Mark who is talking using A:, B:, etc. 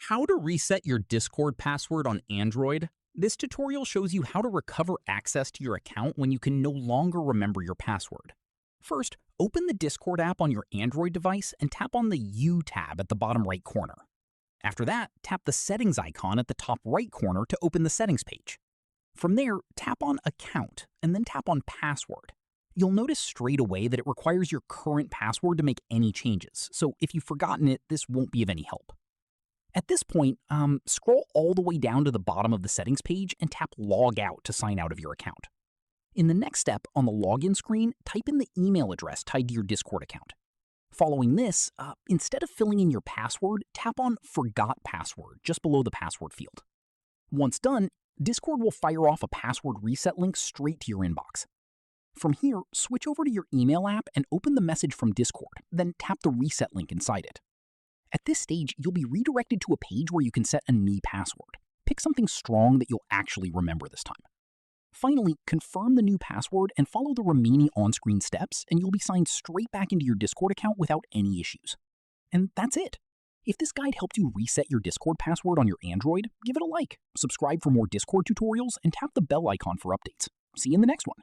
A: How to reset your Discord password on Android. This tutorial shows you how to recover access to your account when you can no longer remember your password. First, open the Discord app on your Android device and tap on the U tab at the bottom right corner. After that, tap the settings icon at the top right corner to open the settings page. From there, tap on Account and then tap on Password. You'll notice straight away that it requires your current password to make any changes, so if you've forgotten it, this won't be of any help. At this point, scroll all the way down to the bottom of the settings page and tap Log Out to sign out of your account. In the next step, on the login screen, type in the email address tied to your Discord account. Following this, instead of filling in your password, tap on Forgot Password just below the password field. Once done, Discord will fire off a password reset link straight to your inbox. From here, switch over to your email app and open the message from Discord, then tap the reset link inside it. At this stage, you'll be redirected to a page where you can set a new password. Pick something strong that you'll actually remember this time. Finally, confirm the new password and follow the remaining on-screen steps, and you'll be signed straight back into your Discord account without any issues. And that's it. If this guide helped you reset your Discord password on your Android, give it a like, subscribe for more Discord tutorials, and tap the bell icon for updates. See you in the next one.